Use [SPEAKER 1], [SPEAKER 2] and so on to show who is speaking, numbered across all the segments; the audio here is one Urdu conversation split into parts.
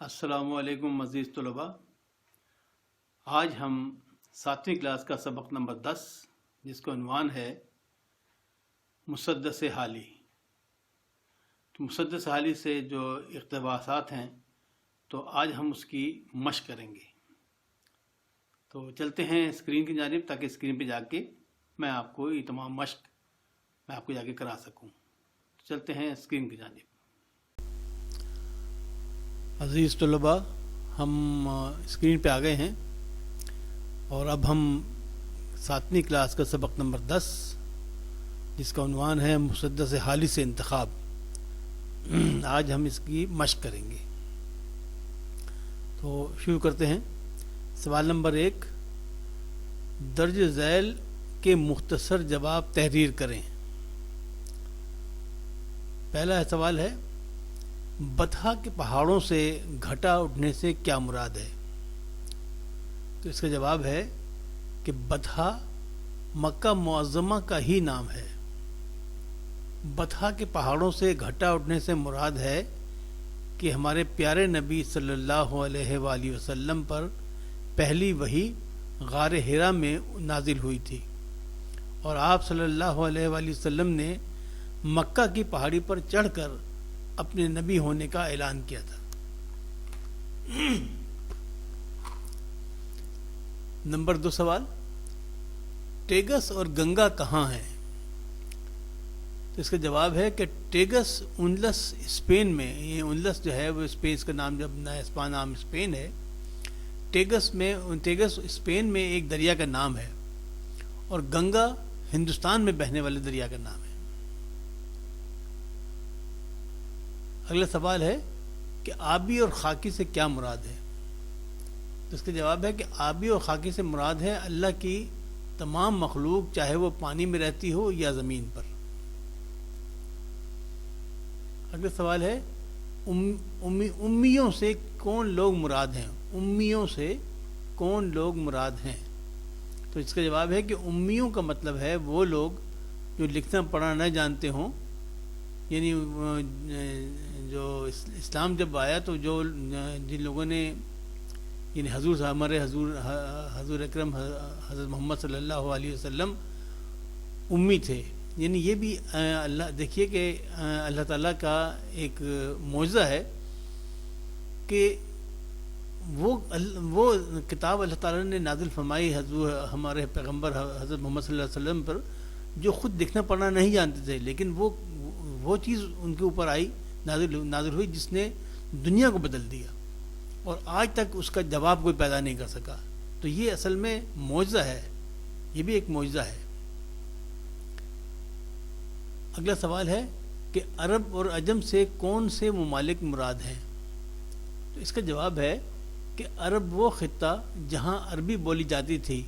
[SPEAKER 1] السلام علیکم عزیز طلباء. آج ہم 7ویں کلاس کا سبق نمبر 10 جس کا عنوان ہے مسدس حالی. تو مسدس حالی سے جو اقتباسات ہیں تو آج ہم اس کی مشق کریں گے. تو چلتے ہیں اسکرین کی جانب تاکہ اسکرین پہ جا کے میں آپ کو یہ تمام مشق میں آپ کو جا کے کرا سکوں. تو چلتے ہیں اسکرین کی جانب. عزیز طلباء، ہم اسکرین پہ آ گئے ہیں اور اب ہم 7ویں کلاس کا سبق نمبر 10 جس کا عنوان ہے مسدس حالی سے انتخاب، آج ہم اس کی مشق کریں گے. تو شروع کرتے ہیں. سوال نمبر 1، درج ذیل کے مختصر جواب تحریر کریں. پہلا سوال ہے، بطحا کے پہاڑوں سے گھٹا اٹھنے سے کیا مراد ہے؟ تو اس کا جواب ہے کہ بطحا مکہ معظمہ کا ہی نام ہے. بطحا کے پہاڑوں سے گھٹا اٹھنے سے مراد ہے کہ ہمارے پیارے نبی صلی اللہ علیہ وآلہ وسلم پر پہلی وحی غار حرا میں نازل ہوئی تھی اور آپ صلی اللہ علیہ وآلہ وسلم نے مکہ کی پہاڑی پر چڑھ کر اپنے نبی ہونے کا اعلان کیا تھا. نمبر 2 سوال، ٹیگس اور گنگا کہاں ہیں؟ تو اس کا جواب ہے کہ ٹیگس انلس اسپین میں، یہ انلس جو ہے وہ اسپین کا نام، جب نیا نام اسپین ہے. ٹیگس اسپین میں ایک دریا کا نام ہے اور گنگا ہندوستان میں بہنے والے دریا کا نام ہے. اگلا سوال ہے کہ آبی اور خاکی سے کیا مراد ہے؟ تو اس کا جواب ہے کہ آبی اور خاکی سے مراد ہے اللہ کی تمام مخلوق، چاہے وہ پانی میں رہتی ہو یا زمین پر. اگلا سوال ہے، امیوں سے کون لوگ مراد ہیں؟ امیوں سے کون لوگ مراد ہیں؟ تو اس کا جواب ہے کہ امیوں کا مطلب ہے وہ لوگ جو لکھنا پڑھنا نہ جانتے ہوں. یعنی جو اسلام جب آیا تو جو جن لوگوں نے، یعنی ہمارے حضور اکرم حضرت محمد صلی اللہ علیہ وسلم امی تھے. یعنی یہ بھی اللہ، دیکھیے کہ اللہ تعالیٰ کا ایک معجزہ ہے کہ وہ کتاب اللہ تعالیٰ نے نازل فرمائی ہمارے پیغمبر حضرت محمد صلی اللہ علیہ وسلم پر، جو خود لکھنا پڑھنا نہیں جانتے تھے، لیکن وہ چیز ان کے اوپر آئی، نازل ہوئی، جس نے دنیا کو بدل دیا اور آج تک اس کا جواب کوئی پیدا نہیں کر سکا. تو یہ اصل میں معجزہ ہے، یہ بھی ایک معجزہ ہے. اگلا سوال ہے کہ عرب اور عجم سے کون سے ممالک مراد ہیں؟ تو اس کا جواب ہے کہ عرب وہ خطہ جہاں عربی بولی جاتی تھی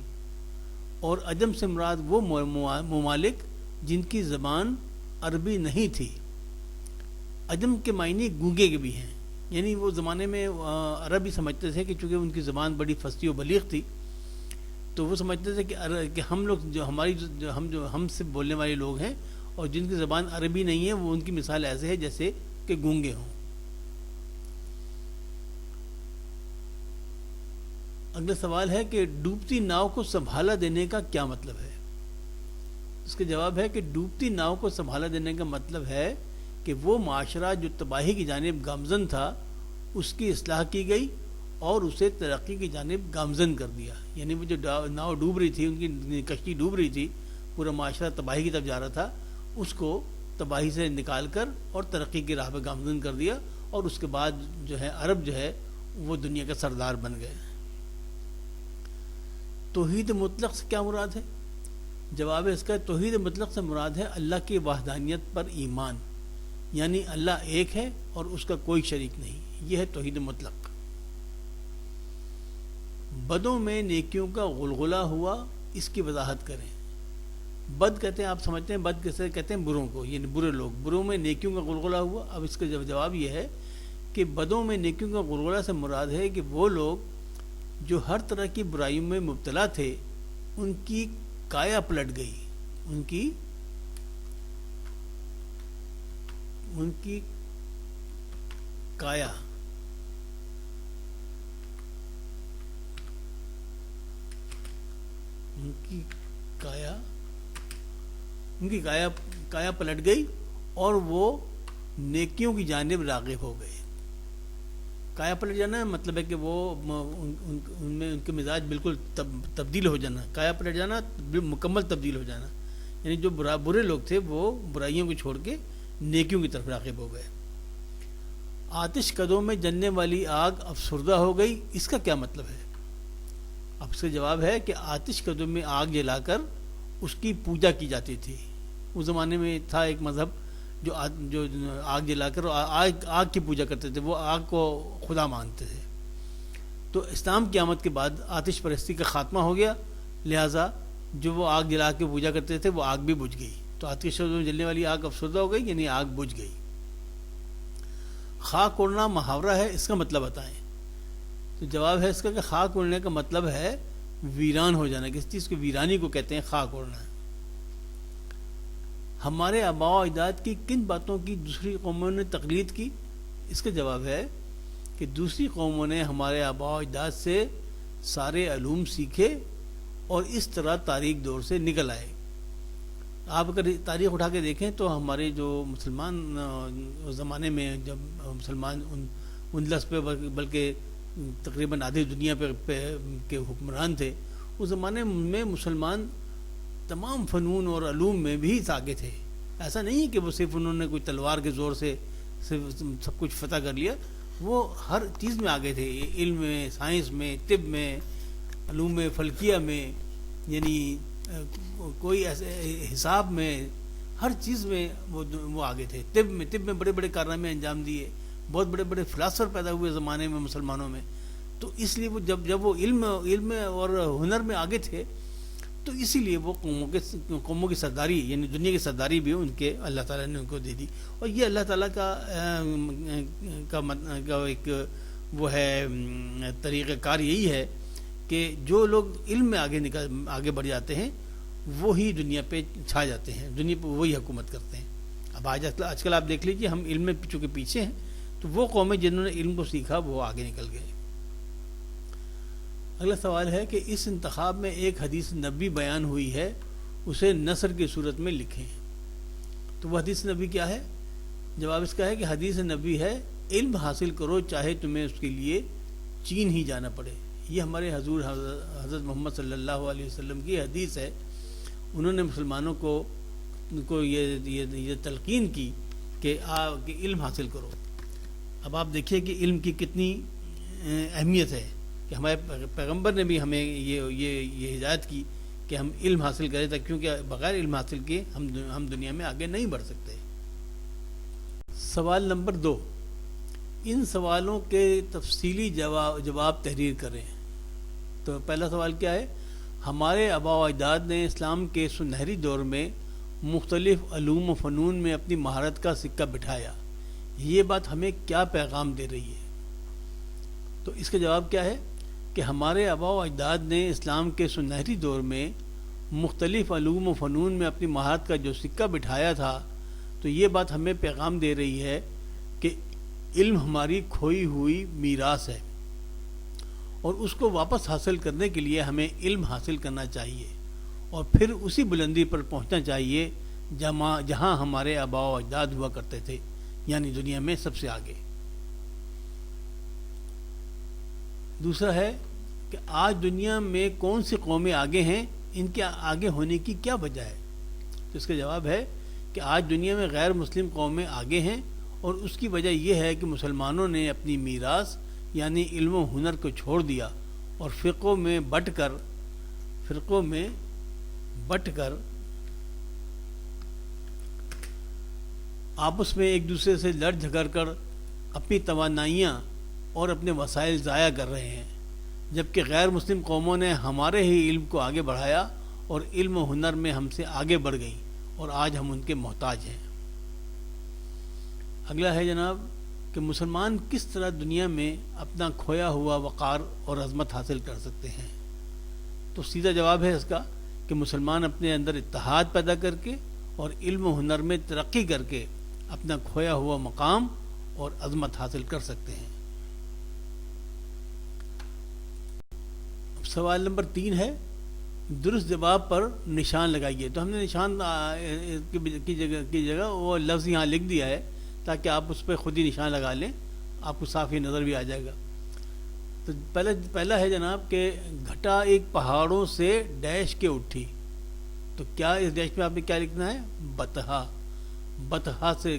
[SPEAKER 1] اور عجم سے مراد وہ ممالک جن کی زبان عربی نہیں تھی. عجم کے معنی گونگے کے بھی ہیں، یعنی وہ زمانے میں عربی سمجھتے تھے کہ چونکہ ان کی زبان بڑی فصیح و بلیغ تھی تو وہ سمجھتے تھے کہ ہم لوگ جو ہم سے بولنے والے لوگ ہیں اور جن کی زبان عربی نہیں ہے، وہ ان کی مثال ایسے ہے جیسے کہ گونگے ہوں. اگلا سوال ہے کہ ڈوبتی ناؤ کو سنبھالا دینے کا کیا مطلب ہے؟ اس کا جواب ہے کہ ڈوبتی ناؤ کو سنبھالا دینے کا مطلب ہے کہ وہ معاشرہ جو تباہی کی جانب گامزن تھا اس کی اصلاح کی گئی اور اسے ترقی کی جانب گامزن کر دیا. یعنی وہ جو ناؤ ڈوب رہی تھی، ان کی کشتی ڈوب رہی تھی، پورا معاشرہ تباہی کی طرف جا رہا تھا، اس کو تباہی سے نکال کر اور ترقی کی راہ پہ گامزن کر دیا اور اس کے بعد جو ہے عرب جو ہے وہ دنیا کا سردار بن گئے. توحید مطلق سے کیا مراد ہے؟ جواب اس کا، توحید مطلق سے مراد ہے اللہ کی وحدانیت پر ایمان، یعنی اللہ ایک ہے اور اس کا کوئی شریک نہیں. یہ ہے توحید مطلق. بدوں میں نیکیوں کا غلغلہ ہوا، اس کی وضاحت کریں. بد کہتے ہیں، آپ سمجھتے ہیں بد کیسے کہتے ہیں؟ بروں کو، یعنی برے لوگ. بروں میں نیکیوں کا غلغلہ ہوا. اب اس کا جواب یہ ہے کہ بدوں میں نیکیوں کا غلغلہ سے مراد ہے کہ وہ لوگ جو ہر طرح کی برائیوں میں مبتلا تھے ان کی کایا پلٹ گئی، ان کی کایا ان کی کایا پلٹ گئی اور وہ نیکیوں کی جانب راغب ہو گئے. کایا پلٹ جانا مطلب ہے کہ وہ ان میں ان کے مزاج بالکل تبدیل ہو جانا. کایا پلٹ جانا مکمل تبدیل ہو جانا، یعنی جو برے لوگ تھے وہ برائیوں کو چھوڑ کے نیکیوں کی طرف راغب ہو گئے. آتش کدوں میں جلنے والی آگ افسردہ ہو گئی، اس کا کیا مطلب ہے؟ اب اس کا جواب ہے کہ آتش کدوں میں آگ جلا کر اس کی پوجا کی جاتی تھی. اس زمانے میں تھا ایک مذہب جو آگ جلا کر آگ کی پوجا کرتے تھے، وہ آگ کو خدا مانتے تھے. تو اسلام کی آمد کے بعد آتش پرستی کا خاتمہ ہو گیا، لہٰذا جو وہ آگ جلا کے پوجا کرتے تھے وہ آگ بھی بجھ گئی. تو آتش کدوں میں جلنے والی آگ افسردہ ہو گئی، یعنی آگ بجھ گئی. خاک اڑنا محاورہ ہے، اس کا مطلب بتائیں. تو جواب ہے اس کا کہ خاک اڑنے کا مطلب ہے ویران ہو جانا. کس چیز کو ویرانی کو کہتے ہیں خاک اڑنا. ہمارے آباء و اجداد کی کن باتوں کی دوسری قوموں نے تقلید کی؟ اس کا جواب ہے کہ دوسری قوموں نے ہمارے آباء و اجداد سے سارے علوم سیکھے اور اس طرح تاریخ دور سے نکل آئے. آپ اگر تاریخ اٹھا کے دیکھیں تو ہمارے جو مسلمان زمانے میں جب مسلمان اندلس پہ بلکہ تقریباً آدھی دنیا پہ کے حکمران تھے، اس زمانے میں مسلمان تمام فنون اور علوم میں بھی آگے تھے. ایسا نہیں کہ وہ صرف انہوں نے کوئی تلوار کے زور سے صرف سب کچھ فتح کر لیا، وہ ہر چیز میں آگے تھے. علم میں، سائنس میں، طب میں، علوم فلکیہ میں، یعنی کوئی ایسے حساب میں، ہر چیز میں وہ آگے تھے. طب میں بڑے بڑے کارنامے انجام دیے. بہت بڑے بڑے فلاسفر پیدا ہوئے زمانے میں مسلمانوں میں. تو اس لیے وہ جب وہ علم اور ہنر میں آگے تھے تو اسی لیے وہ قوموں کی سرداری، یعنی دنیا کی سرداری بھی ان کے اللہ تعالیٰ نے ان کو دے دی. اور یہ اللہ تعالیٰ کا ایک وہ ہے طریقہ کار، یہی ہے کہ جو لوگ علم میں آگے بڑھ جاتے ہیں وہی دنیا پہ چھا جاتے ہیں، دنیا پہ وہی حکومت کرتے ہیں. اب آج کل آپ دیکھ لیجیے، ہم علم میں چونکہ پیچھے ہیں تو وہ قومیں جنہوں نے علم کو سیکھا وہ آگے نکل گئے. اگلا سوال ہے کہ اس انتخاب میں ایک حدیث نبی بیان ہوئی ہے، اسے نثر کی صورت میں لکھیں. تو وہ حدیث نبی کیا ہے؟ جواب اس کا ہے کہ حدیث نبی ہے علم حاصل کرو چاہے تمہیں اس کے لیے چین ہی جانا پڑے. یہ ہمارے حضور حضرت محمد صلی اللہ علیہ وسلم کی حدیث ہے. انہوں نے مسلمانوں کو یہ تلقین کی کہ علم حاصل کرو. اب آپ دیکھیے کہ علم کی کتنی اہمیت ہے کہ ہمارے پیغمبر نے بھی ہمیں یہ ہدایت کی کہ ہم علم حاصل کریں، تاکہ کیونکہ بغیر علم حاصل کیے ہم دنیا میں آگے نہیں بڑھ سکتے. سوال نمبر 2، ان سوالوں کے تفصیلی جواب تحریر کریں. تو پہلا سوال کیا ہے؟ ہمارے آباء و اجداد نے اسلام کے سنہری دور میں مختلف علوم و فنون میں اپنی مہارت کا سکہ بٹھایا، یہ بات ہمیں کیا پیغام دے رہی ہے؟ تو اس کا جواب کیا ہے کہ ہمارے آباء و اجداد نے اسلام کے سنہری دور میں مختلف علوم و فنون میں اپنی مہارت کا جو سکہ بٹھایا تھا، تو یہ بات ہمیں پیغام دے رہی ہے کہ علم ہماری کھوئی ہوئی میراث ہے اور اس کو واپس حاصل کرنے کے لیے ہمیں علم حاصل کرنا چاہیے اور پھر اسی بلندی پر پہنچنا چاہیے جہاں ہمارے آباء و اجداد ہوا کرتے تھے، یعنی دنیا میں سب سے آگے. دوسرا ہے کہ آج دنیا میں کون سی قومیں آگے ہیں، ان کے آگے ہونے کی کیا وجہ ہے؟ تو اس کا جواب ہے کہ آج دنیا میں غیر مسلم قومیں آگے ہیں اور اس کی وجہ یہ ہے کہ مسلمانوں نے اپنی میراث یعنی علم و ہنر کو چھوڑ دیا اور فرقوں میں بٹ کر آپس میں ایک دوسرے سے لڑ جھگڑ کر اپنی توانائیاں اور اپنے وسائل ضائع کر رہے ہیں، جبکہ غیر مسلم قوموں نے ہمارے ہی علم کو آگے بڑھایا اور علم و ہنر میں ہم سے آگے بڑھ گئیں اور آج ہم ان کے محتاج ہیں. اگلا ہے جناب کہ مسلمان کس طرح دنیا میں اپنا کھویا ہوا وقار اور عظمت حاصل کر سکتے ہیں؟ تو سیدھا جواب ہے اس کا کہ مسلمان اپنے اندر اتحاد پیدا کر کے اور علم و ہنر میں ترقی کر کے اپنا کھویا ہوا مقام اور عظمت حاصل کر سکتے ہیں. سوال نمبر 3 ہے درست جواب پر نشان لگائیے. تو ہم نے نشان کی جگہ وہ لفظ یہاں لکھ دیا ہے تاکہ آپ اس پہ خود ہی نشان لگا لیں, آپ کو صاف یہ نظر بھی آ جائے گا. تو پہلا ہے جناب کہ گھٹا ایک پہاڑوں سے ڈیش کے اٹھی. تو کیا اس ڈیش میں آپ نے کیا لکھنا ہے؟ بطحا. بطحا سے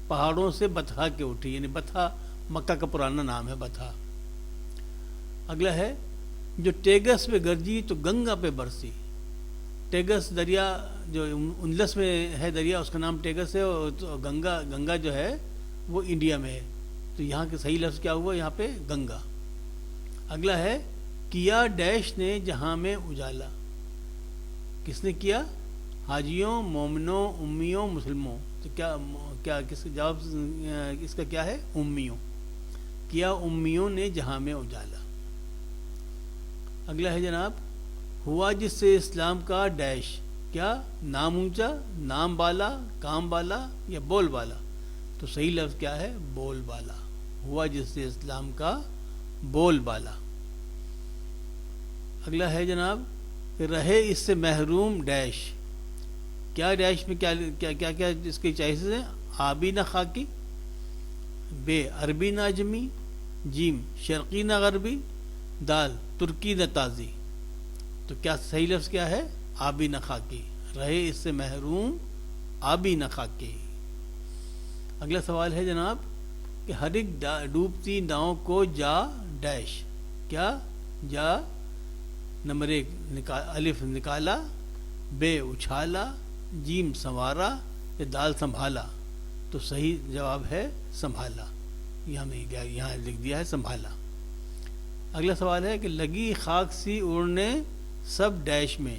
[SPEAKER 1] پہاڑوں سے بطحا کے اٹھی, یعنی بطحا مکہ کا پرانا نام ہے بطحا. اگلا ہے جو ٹیگس پہ گرجی تو گنگا پہ برسی. ٹیگس دریا جو اندلس میں ہے دریا, اس کا نام ٹیگس ہے, اور گنگا جو ہے وہ انڈیا میں ہے. تو یہاں کے صحیح لفظ کیا ہوا یہاں پہ؟ گنگا. اگلا ہے کیا ڈیش نے جہاں میں اجالا. کس نے کیا؟ حاجیوں, مومنوں, امیوں, مسلموں. تو کیا کس جواب اس کا کیا ہے؟ امیوں. کیا امیوں نے جہاں میں اجالا. اگلا ہے جناب ہوا جس سے اسلام کا ڈیش. کیا نام اونچا, نام بالا, کام بالا یا بول بالا. تو صحیح لفظ کیا ہے؟ بول بالا. ہوا جس سے اسلام کا بول بالا. اگلا ہے جناب کہ رہے اس سے محروم ڈیش. کیا ڈیش میں کیا اس کی چوائسز ہیں؟ آبی نہ خاکی, بے عربی نہ اجمی, جیم شرقی نہ غربی, دال ترکی نہ تازی. تو کیا صحیح لفظ کیا ہے؟ آبی نہ خاکی. رہے اس سے محروم آبی نہ خاکی. اگلا سوال ہے جناب کہ ہر ایک ڈوبتی ناؤں کو جا ڈیش. کیا جا نمبر 1 الف نکالا, بے اچھالا, جیم سنوارا یا دال سنبھالا. تو صحیح جواب ہے سنبھالا. یہاں نہیں گیا, یہاں لکھ دیا ہے سنبھالا. اگلا سوال ہے کہ لگی خاک سی اڑنے سب ڈیش میں.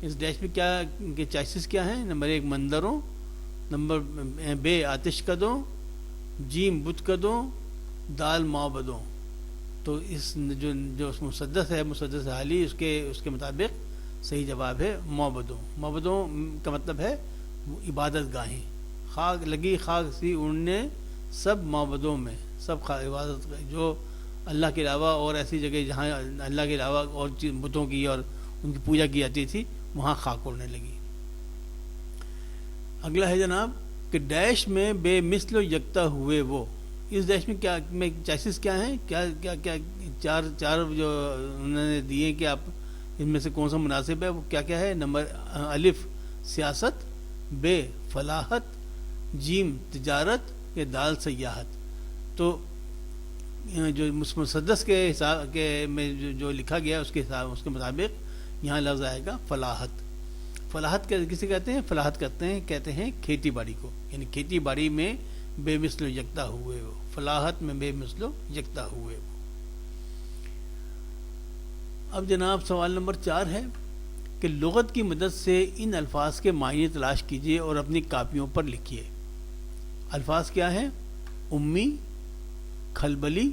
[SPEAKER 1] اس ڈیش میں کیا کے چوائسز کیا ہیں؟ نمبر 1 مندروں, نمبر بے آتش کدوں, جیم بت کدوں, دال معبدوں. تو اس جو مسدس ہے, مسدس حالی, اس کے مطابق صحیح جواب ہے معبدوں. معبدوں کا مطلب ہے عبادت گاہیں. خاک لگی خاک سی اڑنے سب معبدوں میں, سب عبادت جو اللہ کے علاوہ اور ایسی جگہ جہاں اللہ کے علاوہ اور بتوں کی اور ان کی پوجا کی جاتی تھی, وہاں خاک اڑنے لگی. اگلا ہے جناب کہ ڈیش میں بے مثل و یکتا ہوئے وہ. اس ڈیش میں کیا چوائسز کیا ہیں؟ کیا چار جو انہوں نے دیے کہ آپ ان میں سے کون سا مناسب ہے, وہ کیا ہے؟ نمبر الف سیاست, بے فلاحت, جیم تجارت یا دال سیاحت. تو جو مسدس کے حساب کے میں جو لکھا گیا اس کے مطابق یہاں لفظ آئے گا فلاحت. فلاحت کسے کہتے ہیں؟ فلاحت کہتے ہیں کھیتی باڑی کو, یعنی کھیتی باڑی میں بے مثل و یکتا ہوئے وہ. فلاحت میں بے مثل و یکتا ہوئے وہ. اب جناب سوال نمبر 4 ہے کہ لغت کی مدد سے ان الفاظ کے معنی تلاش کیجیے اور اپنی کاپیوں پر لکھیے. الفاظ کیا ہیں؟ امی, کھلبلی,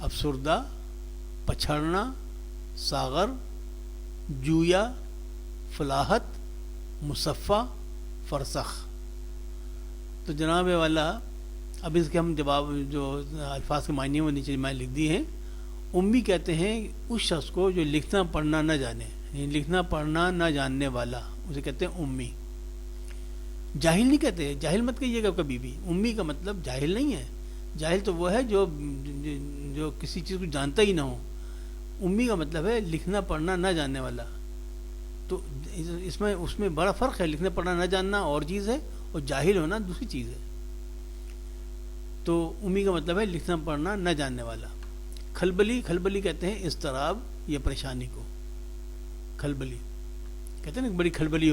[SPEAKER 1] افسردہ, پچھڑنا, ساغر, جویا, فلاحت, مصفہ, فرسخ. تو جناب والا اب اس کے ہم جواب جو الفاظ کے معنی وہ نیچے میں لکھ دی ہیں. امی کہتے ہیں اس شخص کو جو لکھنا پڑھنا نہ جانے, یعنی لکھنا پڑھنا نہ جاننے والا, اسے کہتے ہیں امی. جاہل نہیں کہتے, جاہل مت کہیے گا کبھی بھی. امی کا مطلب جاہل نہیں ہے. جاہل تو وہ ہے جو کسی چیز کو جانتا ہی نہ ہو. امی کا مطلب ہے لکھنا پڑھنا نہ جاننے والا. تو اس میں بڑا فرق ہے. لکھنا پڑھنا نہ جاننا اور چیز ہے, اور جاہل ہونا دوسری چیز ہے. تو امی کا مطلب ہے لکھنا پڑھنا نہ جاننے والا. کھلبلی کہتے ہیں اضطراب یا پریشانی کو. کھلبلی کہتے ہیں نا بڑی کھلبلی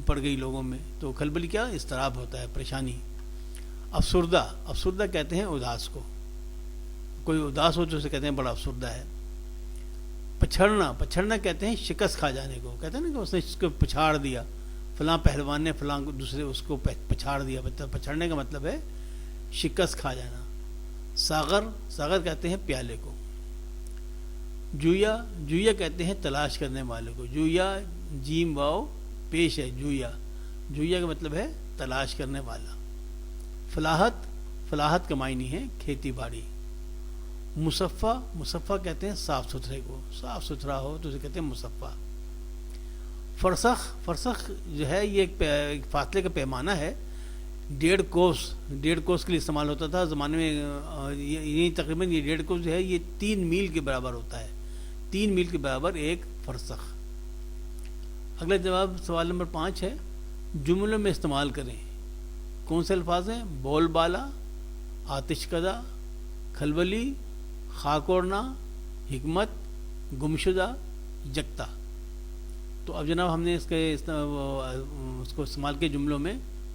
[SPEAKER 1] پڑ گئی لوگوں میں, تو کھلبلی کیا؟ اضطراب ہوتا ہے, پریشانی. افسردہ کہتے ہیں اداس کو. کوئی اداس ہو تو اسے کہتے ہیں بڑا افسردہ ہے. پچھڑنا کہتے ہیں شکست کھا جانے کو. کہتے ہیں نا کہ اس نے اس کو پچھاڑ دیا, فلاں پہلوان نے فلاں کو دوسرے اس کو پچھاڑ دیا. پچھڑنے کا مطلب ہے شکست کھا جانا. ساغر کہتے ہیں پیالے کو. جویا کہتے ہیں تلاش کرنے والے کو. جویا جیم واو پیش ہے. جویا کا مطلب ہے تلاش کرنے والا. فلاحت کا معنی ہے کھیتی باڑی. مصفہ، مصفہ کہتے ہیں صاف ستھرے کو، صاف ستھرا ہو تو اسے کہتے ہیں مصفہ۔ فرسخ، فرسخ جو ہے یہ ایک فاصلے کا پیمانہ ہے، 1.5 کوس کے لیے استعمال ہوتا تھا زمانے میں، یہ تقریباً یہ 1.5 کوس جو ہے یہ 3 میل کے برابر ہوتا ہے، 3 میل کے برابر ایک فرسخ۔ اگلا جواب سوال نمبر 5 ہے، جملوں میں استعمال کریں۔ کون سے الفاظ ہیں؟ بول بالا، آتش کدہ، کھلبلی، خاک اوڑھنا، حکمت، گمشدہ، یکتا۔ تو اب جناب ہم نے اس کو استعمال کے جملوں میں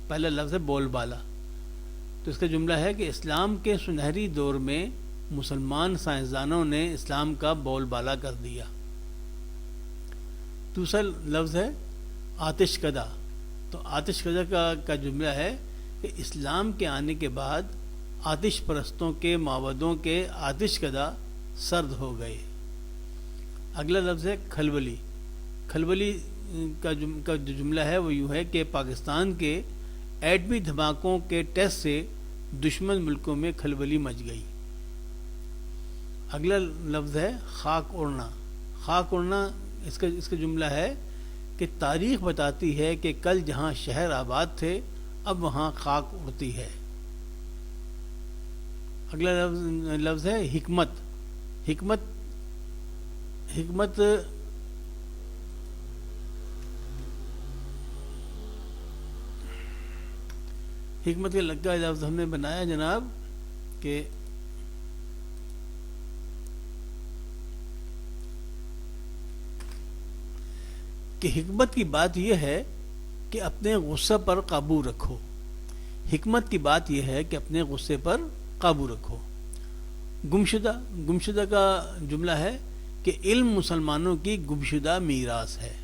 [SPEAKER 1] پہلا لفظ ہے بول بالا۔ تو اس کا جملہ ہے کہ اسلام کے سنہری دور میں مسلمان سائنسدانوں نے اسلام کا بول بالا کر دیا۔ دوسرا لفظ ہے آتش کدہ۔ تو آتش کدہ کا جملہ ہے کہ اسلام کے آنے کے بعد آتش پرستوں کے معبدوں کے آتش کدہ سرد ہو گئے۔ اگلا لفظ ہے کھلبلی۔ کھلبلی کا جو جملہ ہے وہ یوں ہے کہ پاکستان کے ایٹمی دھماکوں کے ٹیسٹ سے دشمن ملکوں میں کھلبلی مچ گئی۔ اگلا لفظ ہے خاک اوڑھنا۔ خاک اوڑھنا اس کا جملہ ہے کہ تاریخ بتاتی ہے کہ کل جہاں شہر آباد تھے اب وہاں خاک اڑتی ہے۔ اگلا لفظ ہے حکمت۔ حکمت حکمت کا لگا لفظ ہم نے بنایا جناب کہ حکمت کی بات یہ ہے کہ اپنے غصہ پر قابو رکھو۔ حکمت کی بات یہ ہے کہ اپنے غصے پر قابو رکھو۔ گمشدہ کا جملہ ہے کہ علم مسلمانوں کی گمشدہ میراث ہے،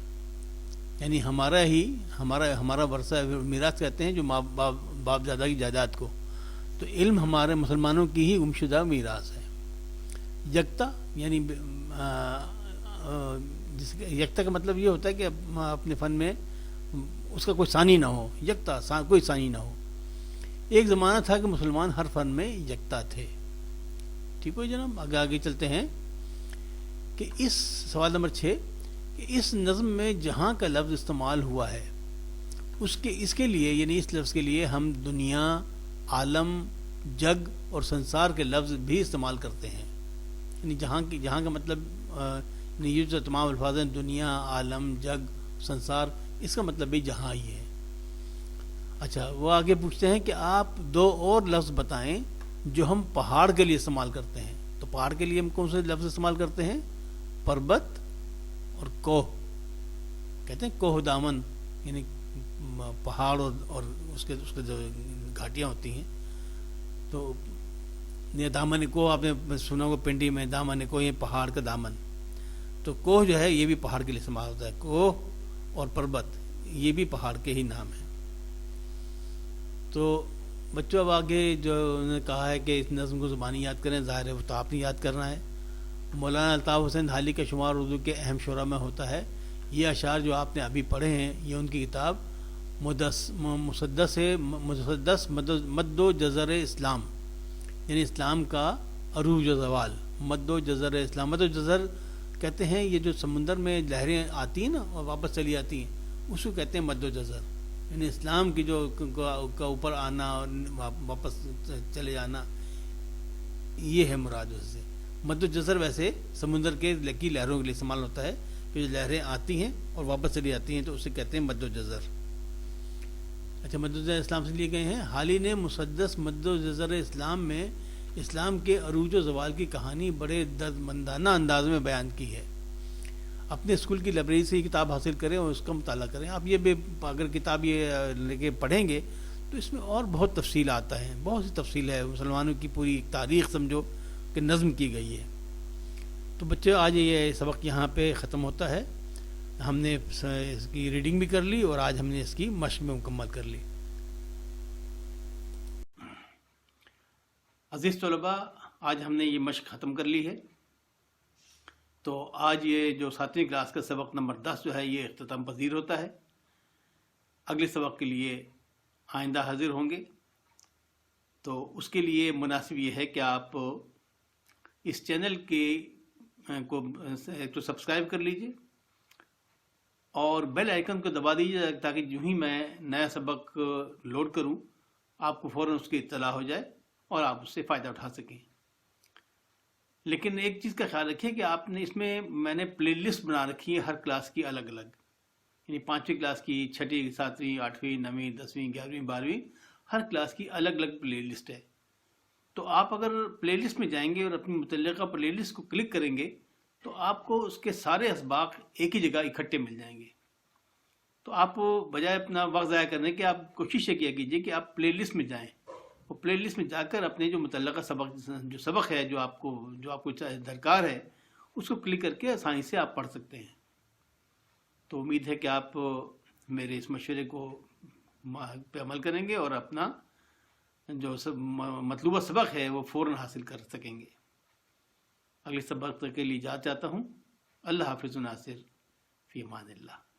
[SPEAKER 1] یعنی ہمارا ورثہ میراث کہتے ہیں جو باپ دادا کی جائیداد کو، تو علم ہمارے مسلمانوں کی ہی گمشدہ میراث ہے۔ یکتا یعنی یکتا کا مطلب یہ ہوتا ہے کہ اپنے فن میں اس کا کوئی ثانی نہ ہو، یکتا کوئی ثانی نہ ہو۔ ایک زمانہ تھا کہ مسلمان ہر فن میں یکتا تھے۔ ٹھیک ہو جناب، آگے چلتے ہیں کہ اس سوال نمبر 6 کہ اس نظم میں جہاں کا لفظ استعمال ہوا ہے اس کے لیے، یعنی اس لفظ کے لیے ہم دنیا، عالم، جگ اور سنسار کے لفظ بھی استعمال کرتے ہیں۔ یعنی جہاں کا مطلب یہ جو تمام الفاظ ہیں، دنیا، عالم، جگ، سنسار، اس کا مطلب بھی جہاں ہی ہے۔ اچھا، وہ آگے پوچھتے ہیں کہ آپ 2 اور لفظ بتائیں جو ہم پہاڑ کے لیے استعمال کرتے ہیں۔ تو پہاڑ کے لیے ہم کون سے لفظ استعمال کرتے ہیں؟ پربت اور کوہ۔ کہتے ہیں کوہ دامن، یعنی پہاڑ اور اس کے جو گھاٹیاں ہوتی ہیں، تو یہ دامن کوہ آپ نے سنا ہوگا پنڈی میں، دامن کوہ یہ پہاڑ کا دامن۔ تو کوہ جو ہے یہ بھی پہاڑ کے لیے استعمال ہوتا ہے، کوہ اور پربت یہ بھی پہاڑ کے ہی نام ہیں۔ تو بچوں اب آگے جو انہوں نے کہا ہے کہ اس نظم کو زبانی یاد کریں، ظاہر ہے وہ تو آپ نے یاد کرنا ہے۔ مولانا الطاف حسین حالی کا شمار اردو کے اہم شعراء میں ہوتا ہے۔ یہ اشعار جو آپ نے ابھی پڑھے ہیں یہ ان کی کتاب مسدس مد و جزر اسلام، یعنی اسلام کا عروج و زوال، مد و جزر اسلام۔ مد و جزر کہتے ہیں یہ جو سمندر میں لہریں آتی ہیں نا اور واپس چلی آتی ہیں، اس کو کہتے ہیں مد و جزر، یعنی اسلام کی جو کا اوپر آنا اور واپس چلے جانا، یہ ہے مراد اس سے۔ مد و جزر ویسے سمندر کے لکی لہروں کے لیے استعمال ہوتا ہے کہ جو لہریں آتی ہیں اور واپس چلی جاتی ہیں، تو اسے کہتے ہیں مد و جزر۔ اچھا، مد و جزر اسلام سے لیے گئے ہیں۔ حالی نے مسدس مد و جزر اسلام میں اسلام کے عروج و زوال کی کہانی بڑے دردمندانہ انداز میں بیان کی ہے۔ اپنے اسکول کی لائبریری سے یہ کتاب حاصل کریں اور اس کا مطالعہ کریں۔ آپ یہ بھی اگر کتاب یہ لے کے پڑھیں گے تو اس میں اور بہت تفصیل آتا ہے، بہت سی تفصیل ہے، مسلمانوں کی پوری تاریخ سمجھو کہ نظم کی گئی ہے۔ تو بچے آج یہ سبق یہاں پہ ختم ہوتا ہے۔ ہم نے اس کی ریڈنگ بھی کر لی اور آج ہم نے اس کی مشق میں مکمل کر لی۔ عزیز طلباء، آج ہم نے یہ مشق ختم کر لی ہے۔ تو آج یہ جو 7ویں کلاس کا سبق نمبر 10 جو ہے یہ اختتام پذیر ہوتا ہے۔ اگلے سبق کے لیے آئندہ حاضر ہوں گے، تو اس کے لیے مناسب یہ ہے کہ آپ اس چینل کے کو تو سبسکرائب کر لیجئے اور بیل آئیکن کو دبا دیجیے تاکہ جو ہی میں نیا سبق لوڈ کروں آپ کو فوراً اس کی اطلاع ہو جائے اور آپ اس سے فائدہ اٹھا سکیں. لیکن ایک چیز کا خیال رکھیں کہ آپ نے اس میں نے پلے لسٹ بنا رکھی ہے ہر کلاس کی الگ الگ، یعنی 5ویں کلاس کی، 6ٹھی، 7ویں، 8ویں، 9ویں، 10ویں، 11ویں، 12ویں، ہر کلاس کی الگ الگ پلے لسٹ ہے. تو آپ اگر پلے لسٹ میں جائیں گے اور اپنی متعلقہ پلے لسٹ کو کلک کریں گے تو آپ کو اس کے سارے اسباق ایک ہی جگہ اکٹھے مل جائیں گے. تو آپ بجائے اپنا وقت ضائع کرنے کے آپ کوشش یہ کیا کیجیے کہ آپ پلے لسٹ میں جائیں اور پلے لسٹ میں جا کر اپنے جو متعلقہ سبق ہے جو آپ کو درکار ہے اس کو کلک کر کے آسانی سے آپ پڑھ سکتے ہیں. تو امید ہے کہ آپ میرے اس مشورے کو پہ عمل کریں گے اور اپنا جو مطلوبہ سبق ہے وہ فوراً حاصل کر سکیں گے. اگلے سبق کے لیے اجازت چاہتا ہوں. اللہ حافظ. ناصر فی امان اللہ.